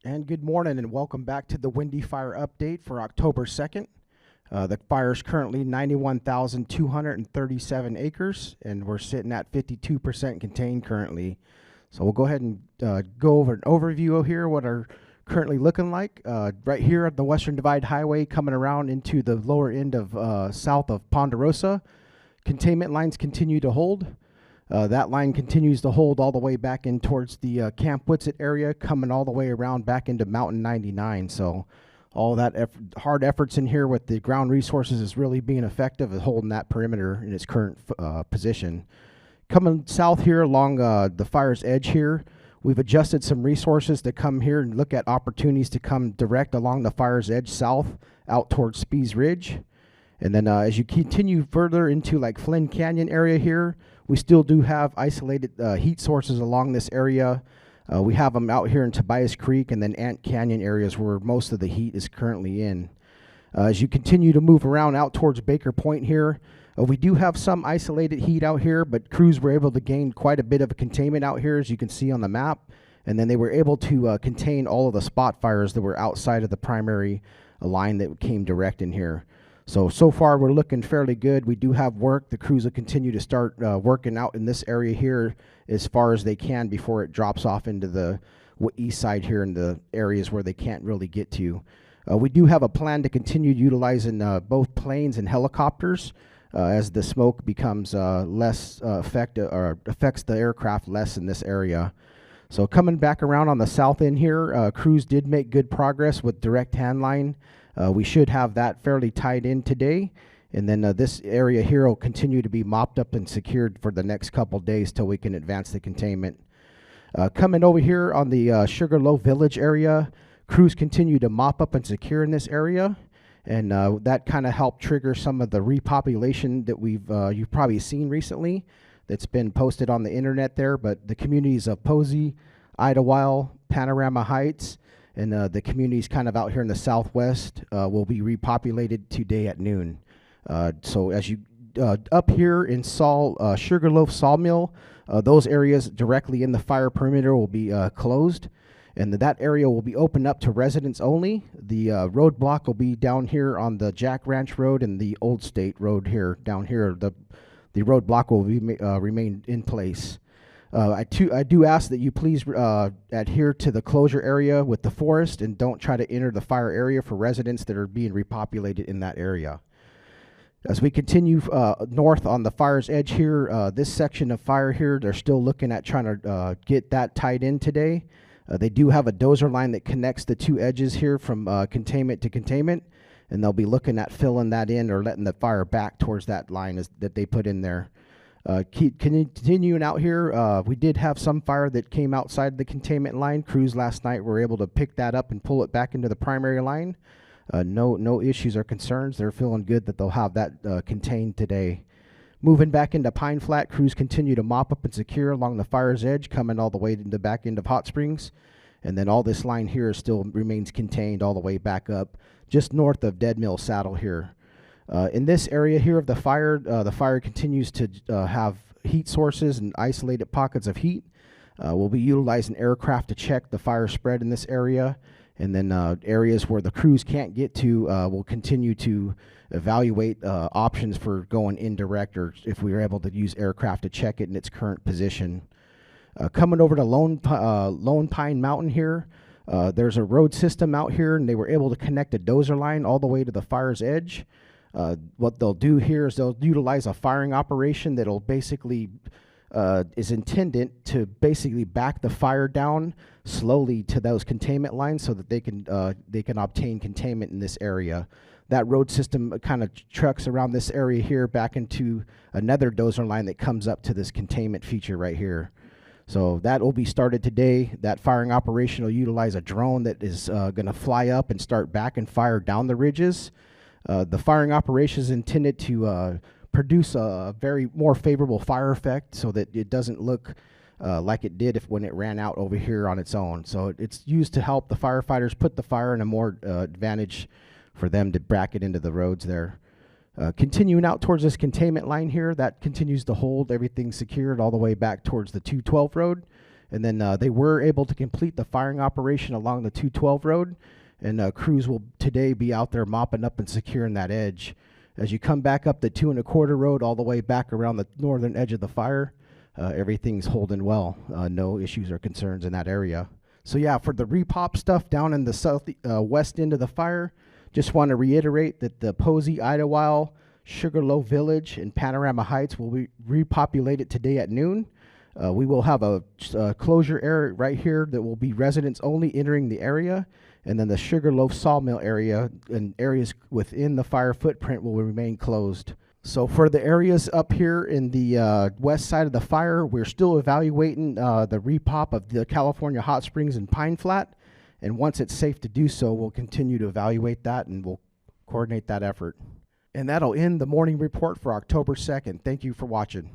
And good morning and welcome back to the Windy Fire update for October 2nd. The fire is currently 91,237 acres and we're sitting at 52% contained currently. So we'll go ahead and go over an overview here, what are currently looking like. Right here at the Western Divide Highway coming around into the lower end of south of Ponderosa, containment lines continue to hold. That line continues to hold all the way back in towards the Camp Witsit area, coming all the way around back into Mountain 99. So all that hard efforts in here with the ground resources is really being effective at holding that perimeter in its current position. Coming south here along the fire's edge here, we've adjusted some resources to come here and look at opportunities to come direct along the fire's edge south out towards Spees Ridge. And then as you continue further into like Flynn Canyon area here, we still do have isolated heat sources along this area. We have them out here in Tobias Creek and then Ant Canyon areas where most of the heat is currently in. As you continue to move around out towards Baker Point here, we do have some isolated heat out here, but crews were able to gain quite a bit of a containment out here, as you can see on the map. And then they were able to contain all of the spot fires that were outside of the primary line that came direct in here. So far we're looking fairly good. We do have work. The crews will continue to start working out in this area here as far as they can before it drops off into the east side here in the areas where they can't really get to. We do have a plan to continue utilizing both planes and helicopters as the smoke becomes less affects the aircraft less in this area. So coming back around on the south end here, crews did make good progress with direct hand line. We should have that fairly tied in today, and then this area here will continue to be mopped up and secured for the next couple days till we can advance the containment. Coming over here on the Sugarloaf Village area, crews continue to mop up and secure in this area, and that kind of helped trigger some of the repopulation that you've probably seen recently that's been posted on the internet there. But the communities of Posey, Idlewild, Panorama Heights, and the communities kind of out here in the southwest will be repopulated today at noon. So as you up here in Sugarloaf Sawmill, those areas directly in the fire perimeter will be closed, and that area will be opened up to residents only. The roadblock will be down here on the Jack Ranch Road and the Old State Road here. Down here, the roadblock will be remain in place. I do ask that you please adhere to the closure area with the forest and don't try to enter the fire area for residents that are being repopulated in that area. As we continue north on the fire's edge here, this section of fire here, they're still looking at trying to get that tied in today. They do have a dozer line that connects the two edges here from containment to containment, and they'll be looking at filling that in or letting the fire back towards that line that they put in there. Continuing out here, we did have some fire that came outside the containment line. Crews last night were able to pick that up and pull it back into the primary line. No issues or concerns. They're feeling good that they'll have that contained today. Moving back into Pine Flat, crews continue to mop up and secure along the fire's edge, coming all the way to the back end of Hot Springs. And then all this line here still remains contained all the way back up, just north of Dead Mill Saddle here. In this area here of the fire continues to have heat sources and isolated pockets of heat. We'll be utilizing aircraft to check the fire spread in this area, and then areas where the crews can't get to, we'll continue to evaluate options for going indirect, or if we are able to use aircraft to check it in its current position. Coming over to Lone Pine Mountain here, there's a road system out here, and they were able to connect a dozer line all the way to the fire's edge. What they'll do here is they'll utilize a firing operation that'll basically is intended to basically back the fire down slowly to those containment lines so that they can obtain containment in this area. That road system kind of trucks around this area here back into another dozer line that comes up to this containment feature right here. So that will be started today. That firing operation will utilize a drone that is going to fly up and start back and fire down the ridges. The firing operation is intended to produce a very more favorable fire effect so that it doesn't look like it did when it ran out over here on its own. So it's used to help the firefighters put the fire in a more advantage for them to back it into the roads there. Continuing out towards this containment line here, that continues to hold everything secured all the way back towards the 212 road. And then they were able to complete the firing operation along the 212 road, and crews will today be out there mopping up and securing that edge. As you come back up the 2 1/4 road all the way back around the northern edge of the fire, everything's holding well. No issues or concerns in that area. So yeah, for the repop stuff down in the west end of the fire, just want to reiterate that the Posey, Idlewild, Sugarloaf Village, and Panorama Heights will be repopulated today at noon. We will have a closure area right here that will be residents only entering the area, and then the Sugarloaf Sawmill area and areas within the fire footprint will remain closed. So for the areas up here in the west side of the fire, we're still evaluating the repop of the California Hot Springs and Pine Flat, and once it's safe to do so, we'll continue to evaluate that and we'll coordinate that effort. And that'll end the morning report for October 2nd. Thank you for watching.